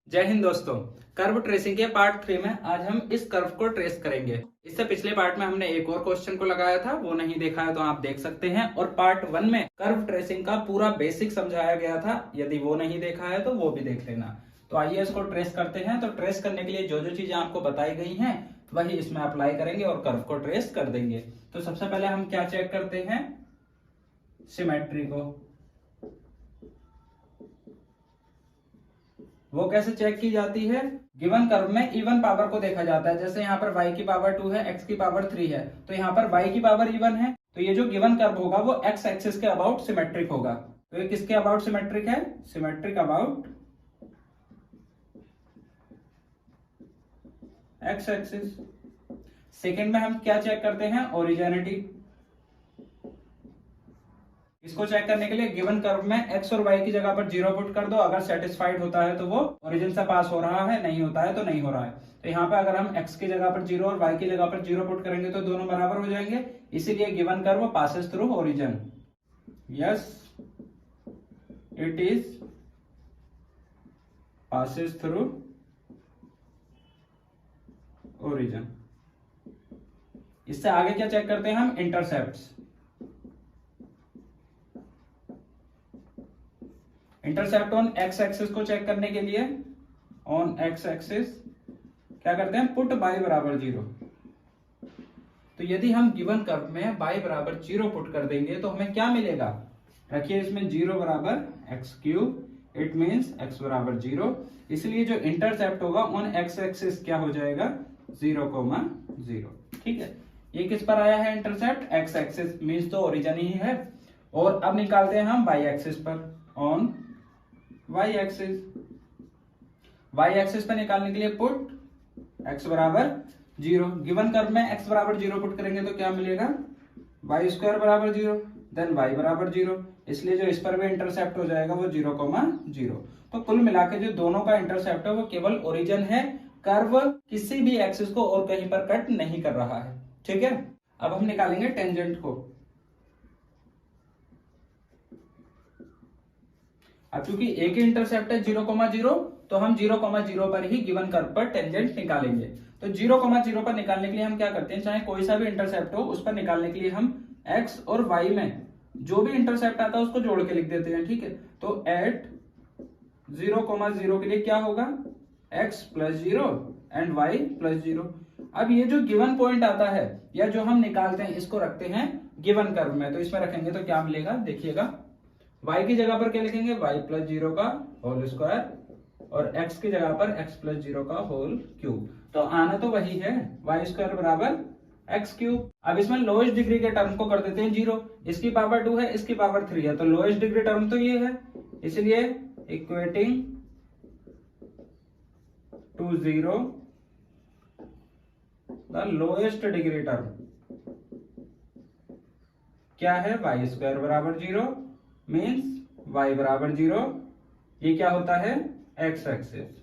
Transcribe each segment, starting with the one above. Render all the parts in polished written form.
जय हिंद दोस्तों। Curve tracing के पार्ट 3 में आज हम इस कर्व को ट्रेस करेंगे। इससे पिछले पार्ट में हमने एक और क्वेश्चन को लगाया था, वो नहीं देखा है तो आप देख सकते हैं। और पार्ट 1 में कर्व ट्रेसिंग का पूरा बेसिक समझाया गया था, यदि वो नहीं देखा है तो वो भी देख लेना। तो आइए इसको ट्रेस करते हैं। तो ट्रेस करने के लिए जो जो चीजें आपको बताई गई हैं वही इसमें अप्लाई करेंगे और कर्व को ट्रेस कर देंगे। तो सबसे पहले हम क्या चेक करते हैं, सिमेट्री को। वो कैसे चेक की जाती है, गिवन कर्व में इवन पावर को देखा जाता है। जैसे यहाँ पर y की पावर 2 है, x की पावर 3 है, तो यहाँ पर y की पावर इवन है, तो ये जो गिवन कर्व होगा वो x एक्सिस के अबाउट सिमेट्रिक होगा। तो ये किसके अबाउट सिमेट्रिक है, symmetric about x axis. Second में हम क्या चेक करते हैं, ओरिजिनिटी। इसको चेक करने के लिए गिवन कर्व में x और y की जगह पर 0 पुट कर दो। अगर सेटिस्फाइड होता है तो वो ओरिजिन से पास हो रहा है, नहीं होता है तो नहीं हो रहा है। तो यहाँ पे अगर हम x की जगह पर 0 और y की जगह पर 0 पुट करेंगे तो दोनों बराबर हो जाएंगे, इसीलिए given curve passes through origin. Yes, it is passes through origin. इससे आगे क्या चेक करते हैं हम, intercepts. Intercept on x axis को चेक करने के लिए ऑन एक्स एक्सिस क्या करते हैं, पुट y बराबर 0। तो यदि हम गिवन कर्व में y बराबर 0 पुट कर देंगे तो हमें क्या मिलेगा, रखिए इसमें 0 बराबर x cube, it means x बराबर 0। इसलिए जो इंटरसेप्ट होगा ऑन एक्स एक्सिस क्या हो जाएगा, 0,0। ठीक है, ये किस पर आया है इंटरसेप्ट, एक्स एक्सिस, मीन्स तो ओरिजिन ही है। और अब निकालते हैं हम y एक्सिस पर, on y axis. y axis पे निकालने के लिए पुट x बराबर 0। गिवन कर्व में x बराबर 0 पुट करेंगे तो क्या मिलेगा, y स्क्वायर बराबर 0, देन y बराबर 0। इसलिए जो इस पर भी इंटरसेप्ट हो जाएगा वो 0,0। तो कुल मिला के जो दोनों का इंटरसेप्ट है वो केवल ओरिजिन है, कर्व किसी भी एक्सिस को और कहीं पर कट नहीं कर रहा है। ठीक है, अब हम निकालेंगे टेंजेंट को। अब चूंकि एक ही इंटरसेप्ट है 0,0, तो हम 0,0 पर ही गिवन कर्व पर टेंजेंट निकालेंगे। तो 0,0 पर निकालने के लिए हम क्या करते हैं, चाहे कोई सा भी इंटरसेप्ट हो, उस पर निकालने के लिए हम x और y में जो भी इंटरसेप्ट आता है उसको जोड़ के लिख देते हैं। ठीक है, तो एट 0,0 के लिए क्या होगा, x plus 0 and y plus 0। अब ये जो गिवन पॉइंट आता है या जो हम निकालते हैं, इसको रखते हैं गिवन कर्व में। तो इसमें रखेंगे तो क्या मिलेगा, देखिएगा, y की जगह पर क्या लिखेंगे, y प्लस 0 का होल स्क्वायर, और x की जगह पर x प्लस 0 का होल क्यूब। तो आना तो वही है, y स्क्वायर बराबर x क्यूब। अब इसमें लोएस्ट डिग्री के टर्म को कर देते हैं 0। इसकी पावर 2 है, इसकी पावर 3 है, तो लोएस्ट डिग्री टर्म तो ये है, इसलिए equating to 0 the lowest degree term क्या है, y स्क्वायर बराबर 0, मीन्स y बराबर 0। ये क्या होता है, x एक्सिस।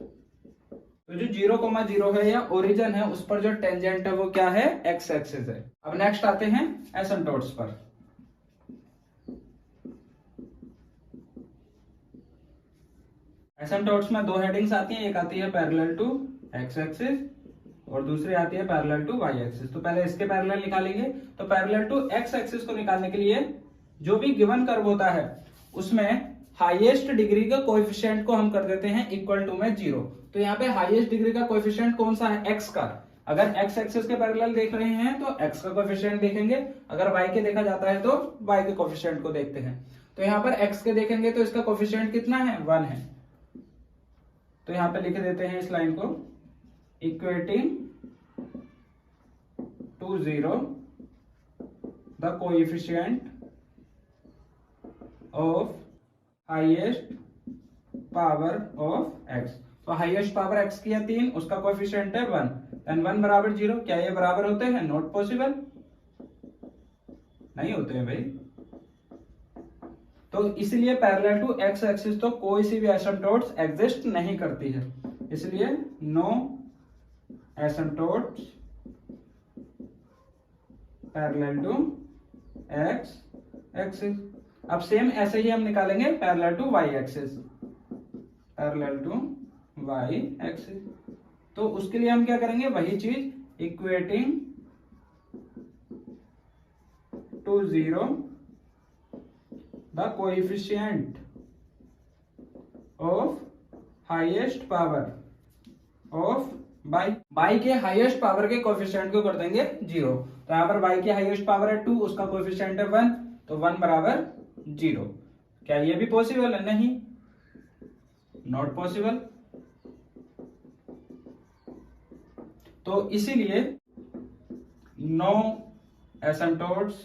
तो जो 0,0 है या ओरिजिन है, उस पर जो टेंजेंट है वो क्या है, x एक्सिस है। अब नेक्स्ट आते हैं एसिम्प्टोट्स पर। एसिम्प्टोट्स में दो हेडिंग्स आती हैं, एक आती है पैरेलल टू x एक्सिस और दूसरी आती है पैरेलल टू y एक्सिस। तो पहले इसके पैरेलल निकालेंगे। तो पैरेलल टू x एक्सिस को निकालने के लिए जो भी गिवन कर्व होता है उसमें हाईएस्ट डिग्री का कोएफिशिएंट को हम कर देते हैं इक्वल टू में 0। तो यहाँ पे हाईएस्ट डिग्री का कोएफिशिएंट कौन सा है, x का। अगर x एक्सिस के पैरेलल देख रहे हैं तो x का कोएफिशिएंट देखेंगे, अगर y के देखा जाता है तो y के कोएफिशिएंट को देखते हैं। तो यहाँ पर x के देखेंगे तो इसका कोएफिशिएंट कितना है, 1 है। तो यहाँ पे लिख देते हैं इस लाइन को, equating to 0 the coefficient of highest power of x। तो हाईएस्ट पावर x की है 3, उसका कोएफिशिएंट है 1, एंड 1 बराबर 0। क्या ये बराबर होते हैं, नॉट पॉसिबल, नहीं होते हैं भाई। तो इसलिए पैरेलल टू x एक्सिस तो कोई सी भी एसिम्प्टोट्स एग्जिस्ट नहीं करती है, इसलिए no asymptotes parallel to x axis. अब सेम ऐसे ही हम निकालेंगे parallel to y axis, parallel to Y axis. तो उसके लिए हम क्या करेंगे, वही चीज equating to 0 the coefficient of highest power of Y के हाईएस्ट पावर के कोएफिशिएंट को कर देंगे 0। तो यहां पर बाई की हाईएस्ट पावर है 2, उसका कोएफिशिएंट है 1, तो 1 बराबर 0। क्या ये भी पॉसिबल है? नहीं, नॉट पॉसिबल। तो इसीलिए no asymptotes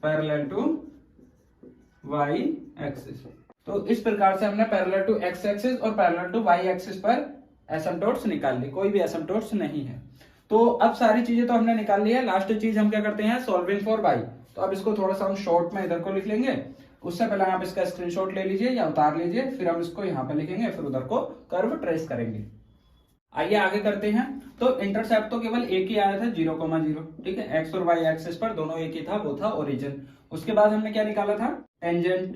parallel to Y axis. तो इस प्रकार से हमने पैरेलल टू एक्स एक्सिस और पैरेलल टू वाई एक्सिस पर एसिम्पटोट्स निकाल ली, कोई भी एसिम्पटोट्स नहीं है। तो अब सारी चीजें तो हमने निकाल ली है, लास्ट चीज हम क्या करते हैं, सॉल्विंग फॉर वाई। तो अब इसको थोड़ा सा हम शॉर्ट में इधर को लिख लेंगे। उससे पहले आप इसका स्क्रीनशॉट ले लीजिए या उतार लीजिए, फिर हम इसको यहाँ पे लिखेंगे, फिर उधर को कर्व ट्रेस करेंगे। आइए आगे करते हैं। तो इंटरसेप्ट तो केवल एक ही आया था 0,0, ठीक है, एक्स और वाई एक्सिस पर दोनों एक ही था, वो था ओरिजिन। उसके बाद हमने क्या निकाला था, टेंजेंट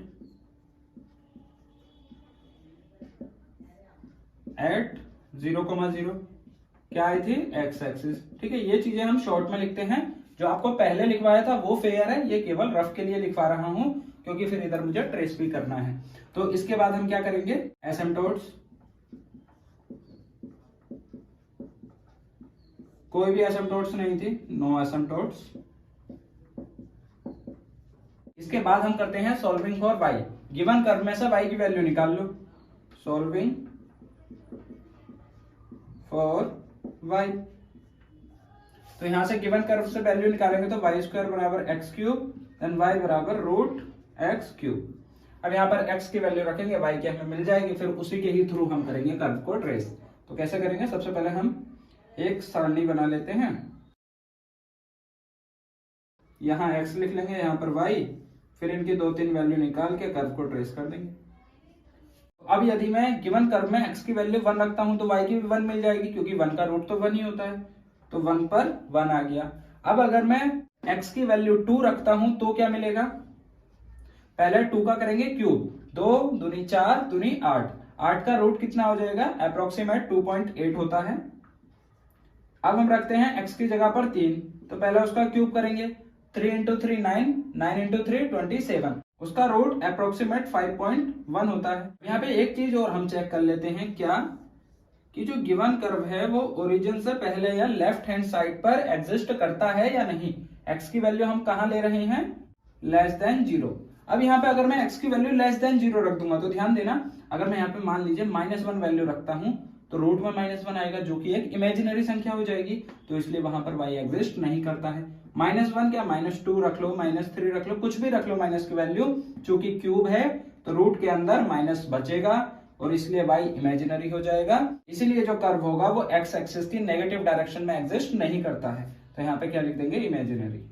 एट 0,0 क्या आई थी, एक्स एक्सिस। ठीक है, ये चीजें हम शॉर्ट में लिखते हैं। जो आपको पहले लिखवाया था वो फेयर है, ये केवल रफ के लिए लिखवा रहा हूं क्योंकि फिर इधर मुझे ट्रेस भी करना है। तो इसके बाद हम क्या करेंगे, एसिम्पटोट्स, कोई भी एसिम्पटोट्स नहीं थी, नो एसिम्पटोट्स। इसके बाद हम करते हैं solving for Y. Given curve में से वाई की वैल्यू निकाल लो, सॉल्विंग फॉर वाई। तो यहां से गिवन कर्व से वैल्यू निकालेंगे तो वाई स्क्वायर बराबर एक्स क्यूब, देन वाई बराबर रूट एक्स क्यूब। अब यहाँ पर एक्स की वैल्यू रखेंगे, वाई की हमें मिल जाएगी, फिर उसी के ही थ्रू हम करेंगे कर्व को ट्रेस। तो कैसे करेंगे, सबसे पहले हम एक सारणी बना लेते हैं। यहां x लिख लेंगे, यहां पर y, फिर इनकी 2-3 वैल्यू निकाल के कर्व को ट्रेस कर देंगे। अब यदि मैं गिवन कर्व में x की वैल्यू 1 रखता हूं तो y की भी 1 मिल जाएगी, क्योंकि 1 का रूट तो 1 ही होता है। तो 1 पर 1 आ गया। अब अगर मैं x की वैल्यू 2 रखता हूं तो क्या मिलेगा, पहले 2 का करेंगे क्यूब, 2 दूनी 4 दूनी 8, 8 का रूट कितना हो जाएगा, अप्रोक्सीमेट 2.8 होता है। अब हम रखते हैं x की जगह पर 3, तो पहले उसका क्यूब करेंगे, 3 इंटू 3 9, 9 इंटू 3 27, उसका रूट अप्रोक्सीमेट 5.1 होता है। यहाँ पे एक चीज और हम चेक कर लेते हैं, क्या कि जो गिवन कर्व है वो ओरिजिन से पहले या लेफ्ट हैंड साइड पर एग्जिस्ट करता है या नहीं। x की वैल्यू हम कहां ले रहे हैं, लेस देन 0। अब यहाँ पे अगर मैं x की वैल्यू लेस देन 0 रख दूंगा तो ध्यान देना, अगर मैं यहाँ पे मान लीजिए -1 वैल्यू रखता हूं तो रूट में -1 आएगा, जो कि एक इमेजिनरी संख्या हो जाएगी, तो इसलिए वहां पर y एग्जिस्ट नहीं करता है। -1 क्या, -2 रख लो, -3 रख लो, कुछ भी रख लो माइनस की वैल्यू, चूंकि क्यूब है तो रूट के अंदर माइनस बचेगा और इसलिए y इमेजिनरी हो जाएगा। इसीलिए जो कर्व होगा वो x एक्सिस की नेगेटिव डायरेक्शन में एग्जिस्ट नहीं करता है। तो यहाँ पे क्या लिख देंगे, इमेजिनरी,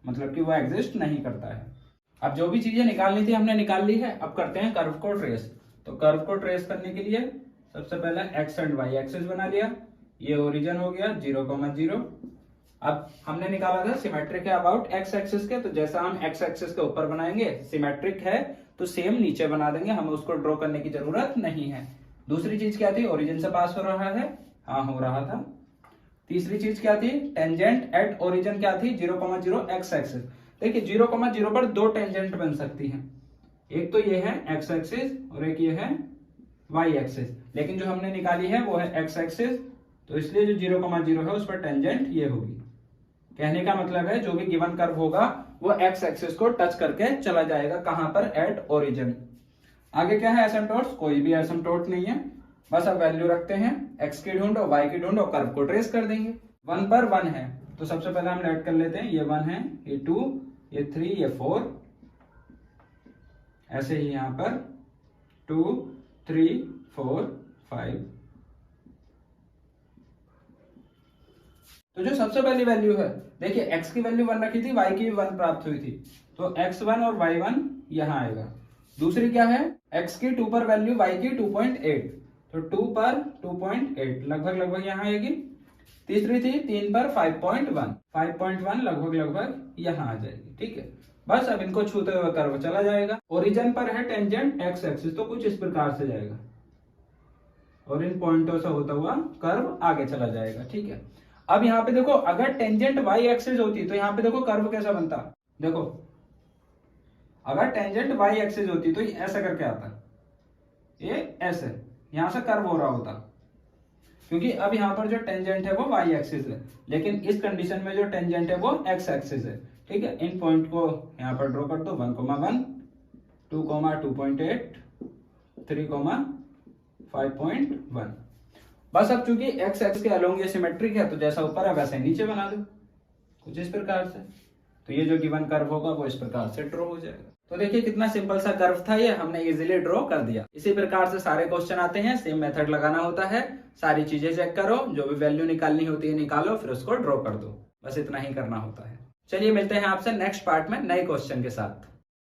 मतलब कि वो एग्जिस्ट नहीं करता है। अब जो भी चीजें निकालनी थी हमने निकाल ली है। अब करते हैं कर्व को ट्रेस। तो कर्व को ट्रेस करने के लिए सबसे पहले x एंड y एक्सिस बना लिया, ये ओरिजिन हो गया 0,0। अब हमने निकाला था सिमेट्रिक है अबाउट x एक्सिस के, तो जैसा हम x एक्सिस के ऊपर बनाएंगे, सिमेट्रिक है तो सेम नीचे बना देंगे, हमें उसको ड्रॉ करने की जरूरत नहीं है। दूसरी चीज क्या थी, ओरिजिन से पास हो रहा है, हाँ हो रहा था। तीसरी चीज क्या थी, टेंजेंट एट ओरिजिन क्या थी, 0,0 x एक्सिस। देखिए 0,0 पर 2 टेंजेंट बन सकती हैं, एक तो ये है x एक्सिस और एक ये है y एक्सिस, लेकिन जो हमने निकाली है वो है x एक्सिस, तो इसलिए जो 0,0 है उस पर टेंजेंट ये होगी। कहने का मतलब है जो भी गिवन कर्व होगा वो x एक्सिस को टच करके चला जाएगा, कहां पर, एट ओरिजिन। आगे क्या है, एसिम्पटोट्स, कोई भी एसिम्पटोट नहीं है, बस अब वैल्यू रखते हैं, x की ढूंढो, y की ढूंढो, कर्व को ट्रेस कर देंगे। 1 पर 1 है तो सबसे पहले हम ऐड कर लेते हैं, ये 1 है, ये 2, ये 3, ये 4, ऐसे ही यहां पर 2 3 4 5। तो जो सबसे पहली वैल्यू है, देखिए x की वैल्यू 1 रखी थी, y की भी 1 प्राप्त हुई थी, तो x1 और y1 यहां आएगा। दूसरी क्या है, x की 2 पर वैल्यू, y की 2.8, तो 2 पर 2.8 लगभग यहां आएगी। तीसरी थी 3 पर 5.1 लगभग यहां आ जाएगी। ठीक है, बस अब इनको छूते हुए कर्व चला जाएगा। ओरिजिन पर है टेंजेंट एक्स एक्सिस, तो कुछ इस प्रकार से जाएगा और इन पॉइंटों से होता हुआ कर्व आगे चला जाएगा। ठीक है, अब यहाँ पे देखो अगर टेंजेंट वाई एक्सिस होती तो यहाँ पे देखो कर्व कैसा बनता। देखो अगर टेंजेंट वाई एक्सिस होती तो ऐसा करके आता, ये ऐसे यहां से कर्व हो रहा होता, क्योंकि अब यहाँ पर जो टेंजेंट है वो वाई एक्सिस है, लेकिन इस कंडीशन में जो टेंजेंट है वो एक्स एक्सिस है। ठीक है, इन पॉइंट को यहाँ पर ड्रॉ कर दो, 1,1, 2,2.8, 3,5.1। बस अब चूंकि एक्स एक्स के अलोंग ये सिमेट्रिक है, तो जैसा ऊपर है वैसे नीचे बना दो कुछ इस प्रकार से, तो ये जो गिवन कर्व होगा वो इस प्रकार से ड्रॉ हो जाएगा। तो देखिए कितना सिंपल सा कर्व था, ये हमने इजीली ड्रॉ कर दिया। इसी प्रकार से सारे क्वेश्चन आते हैं, सेम मेथड लगाना होता है, सारी चीजें चेक करो, जो भी वैल्यू निकालनी होती है निकालो, फिर उसको ड्रॉ कर दो, बस इतना ही करना होता है। चलिए मिलते हैं आपसे नेक्स्ट पार्ट में नए क्वेश्चन के साथ।